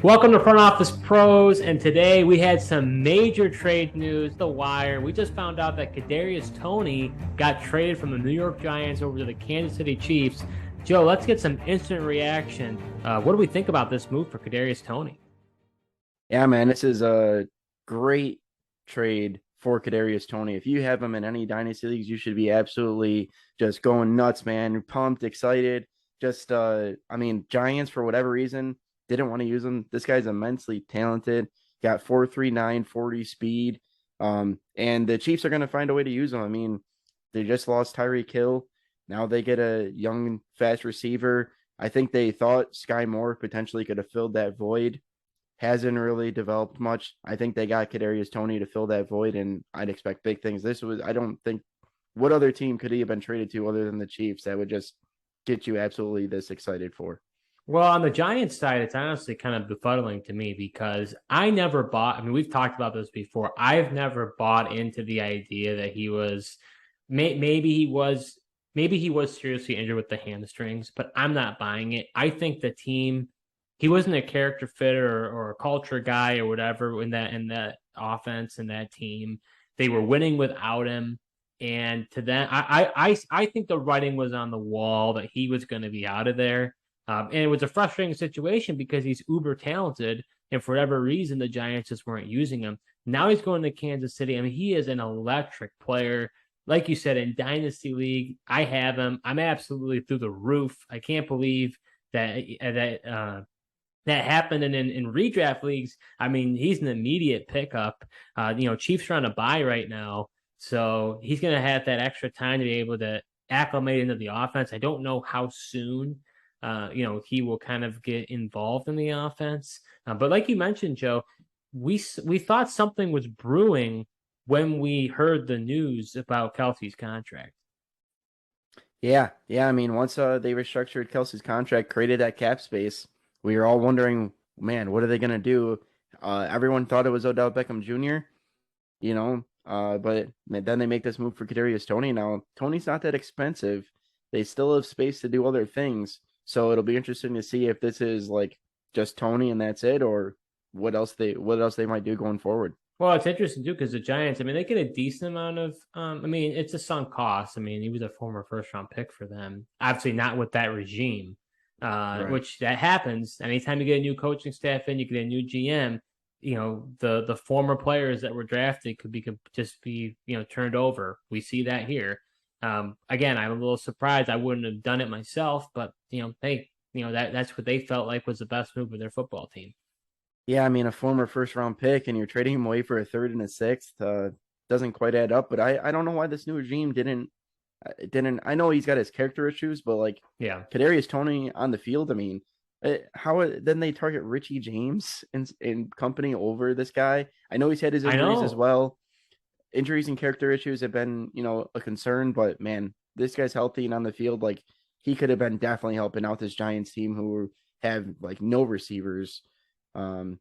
Welcome to Front Office Pros, and today we had some major trade news. The Wire. We just found out that Kadarius Toney got traded from the New York Giants over to the Kansas City Chiefs. Joe, let's get some instant reaction. What do we think about this move for Kadarius Toney? Yeah, man, this is a great trade for Kadarius Toney. If you have him in any dynasty leagues, you should be absolutely just going nuts, man. Pumped, excited. Giants for whatever reason didn't want to use him. This guy's immensely talented. Got 4.39 40 speed. And the Chiefs are going to find a way to use him. I mean, they just lost Tyreek Hill. Now they get a young, fast receiver. I think they thought Sky Moore potentially could have filled that void. Hasn't really developed much. I think they got Kadarius Toney to fill that void, and I'd expect big things. I don't think, what other team could he have been traded to other than the Chiefs that would just get you absolutely this excited for? Well, on the Giants side, it's honestly kind of befuddling to me because I never bought. I mean, we've talked about this before. I've never bought into the idea that he was, maybe he was, maybe he was seriously injured with the hamstrings, but I'm not buying it. I think the team, he wasn't a character fit or a culture guy or whatever in that offense and that team. They were winning without him. And to that, I think the writing was on the wall that he was going to be out of there. And it was a frustrating situation because he's uber talented, and for whatever reason, the Giants just weren't using him. Now he's going to Kansas City. I mean, he is an electric player. Like you said, in Dynasty League, I have him. I'm absolutely through the roof. I can't believe that happened in redraft leagues. I mean, he's an immediate pickup. Chiefs are on a bye right now, so he's going to have that extra time to be able to acclimate into the offense. I don't know how soon he will kind of get involved in the offense. But like you mentioned, Joe, we thought something was brewing when we heard the news about Kelsey's contract. Yeah. I mean, once they restructured Kelsey's contract, created that cap space, we were all wondering, man, what are they gonna do? Everyone thought it was Odell Beckham Jr. But then they make this move for Kadarius Toney. Now Toney's not that expensive. They still have space to do other things. So it'll be interesting to see if this is like just Toney and that's it, or what else they might do going forward. Well, it's interesting too because the Giants, I mean, they get a decent amount of. I mean, it's a sunk cost. I mean, he was a former first round pick for them. Obviously, not with that regime, Right. which that happens. Anytime you get a new coaching staff in, you get a new GM. The former players that were drafted could just be turned over. We see that here. Again, I'm a little surprised. I wouldn't have done it myself, but hey, that's what they felt like was the best move for their football team. Yeah, I mean, a former first round pick and you're trading him away for a third and a sixth doesn't quite add up. But I don't know why this new regime didn't. I know he's got his character issues, but like Yeah, Kadarius Toney on the field, I mean, how then they target Richie James and company over this guy? I know he's had his I injuries as know. well. Injuries and character issues have been a concern, but man, this guy's healthy and on the field, like he could have been definitely helping out this Giants team who have like no receivers. Um,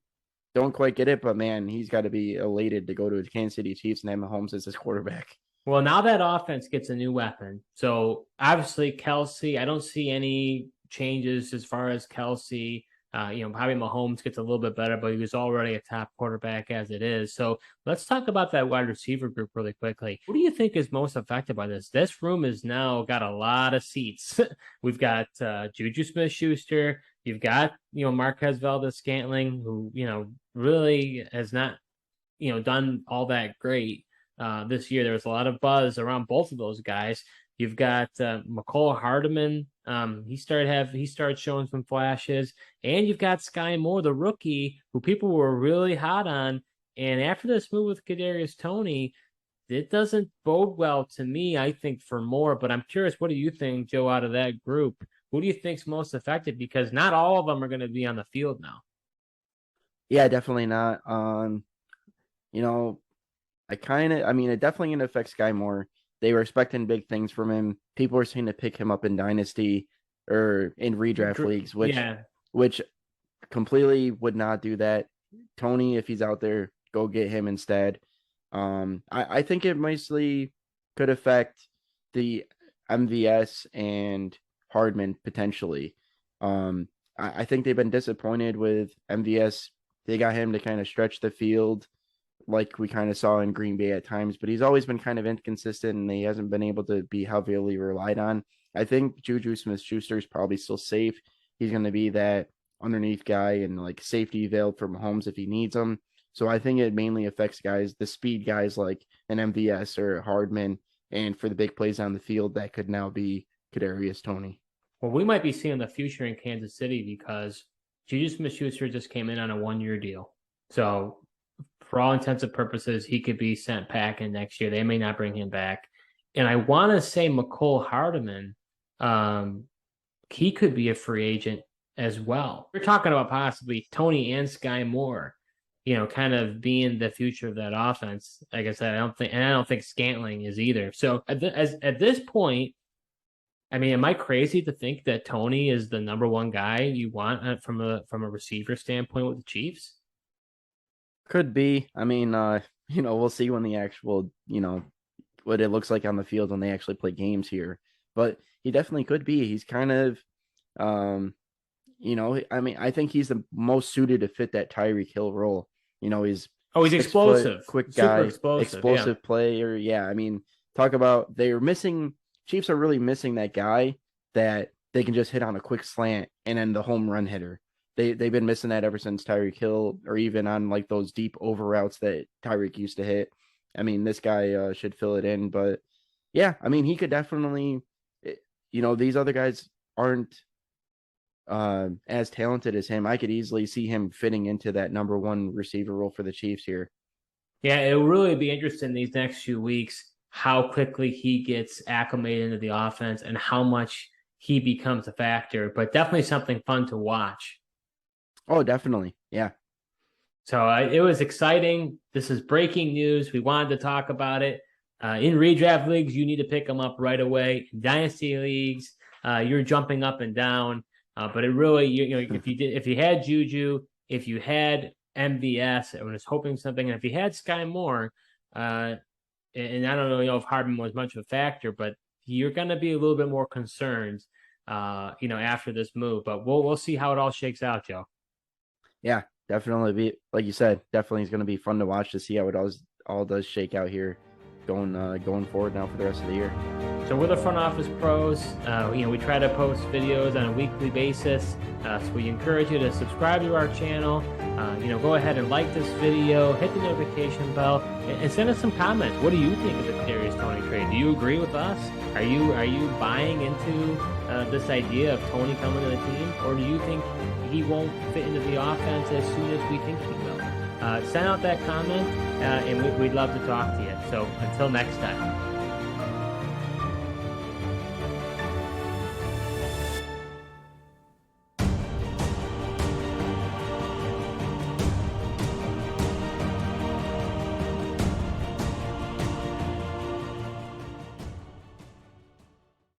don't quite get it, but man, he's got to be elated to go to the Kansas City Chiefs and have Mahomes as his quarterback. Well, now that offense gets a new weapon. So obviously, Kelsey, I don't see any changes as far as Kelsey. Probably Mahomes gets a little bit better, but he was already a top quarterback as it is. So let's talk about that wide receiver group really quickly. Who do you think is most affected by this? This room has now got a lot of seats. We've got Juju Smith Schuster. You've got, Marquez Valdez Scantling, who, really has not, done all that great this year. There was a lot of buzz around both of those guys. You've got McCole Hardeman. He started showing some flashes, and you've got Sky Moore, the rookie, who people were really hot on. And after this move with Kadarius Toney, it doesn't bode well to me. I think for Moore, but I'm curious. What do you think, Joe? Out of that group, who do you think's most affected? Because not all of them are going to be on the field now. Yeah, definitely not. You know, I mean, it definitely gonna affect Sky Moore. They were expecting big things from him. People were saying to pick him up in Dynasty or in redraft leagues, which Yeah, which completely would not do that. Tony, if he's out there, go get him instead. I think it mostly could affect the MVS and Hardman potentially. I think they've been disappointed with MVS. They got him to kind of stretch the field like we kind of saw in Green Bay at times, but he's always been kind of inconsistent and he hasn't been able to be heavily relied on. I think Juju Smith-Schuster is probably still safe. He's going to be that underneath guy and like safety valve for Mahomes if he needs him. So I think it mainly affects guys, the speed guys like an MVS or Hardman, and for the big plays on the field, that could now be Kadarius Toney. Well, we might be seeing the future in Kansas City because Juju Smith-Schuster just came in on a 1-year deal. So for all intents and purposes, he could be sent packing next year. They may not bring him back. And I want to say McCole Hardman, he could be a free agent as well. We're talking about possibly Toney and Sky Moore, kind of being the future of that offense. Like I said, I don't think Scantling is either. So at this point, I mean, am I crazy to think that Toney is the number one guy you want from a receiver standpoint with the Chiefs? Could be. I mean, we'll see when the actual, what it looks like on the field when they actually play games here. But he definitely could be. He's kind of, I mean, I think he's the most suited to fit that Tyreek Hill role. He's explosive, quick guy, explosive player. Yeah, I mean, Chiefs are really missing that guy that they can just hit on a quick slant and then the home run hitter. They've been missing that ever since Tyreek Hill, or even on like those deep over routes that Tyreek used to hit. I mean, this guy should fill it in, but yeah, I mean, he could definitely. These other guys aren't as talented as him. I could easily see him fitting into that number one receiver role for the Chiefs here. Yeah, it will really be interesting these next few weeks how quickly he gets acclimated into the offense and how much he becomes a factor, but definitely something fun to watch. Oh, definitely. Yeah. So it was exciting. This is breaking news. We wanted to talk about it. In redraft leagues, you need to pick them up right away. In dynasty leagues, you're jumping up and down. But it really, if you had Juju, if you had MVS, I was hoping something, and if you had Sky Moore, and I don't know if Hardman was much of a factor, but you're going to be a little bit more concerned, after this move. But we'll see how it all shakes out, Joe. Yeah, definitely. Be like you said, definitely is going to be fun to watch to see how it all does shake out here, going forward now for the rest of the year. So we're the Front Office Pros. We try to post videos on a weekly basis. So we encourage you to subscribe to our channel. Go ahead and like this video, hit the notification bell, and send us some comments. What do you think of the Kadarius Toney trade? Do you agree with us? Are you buying into this idea of Toney coming to the team, or do you think he won't fit into the offense as soon as we think he will? Send out that comment, and we'd love to talk to you. So until next time.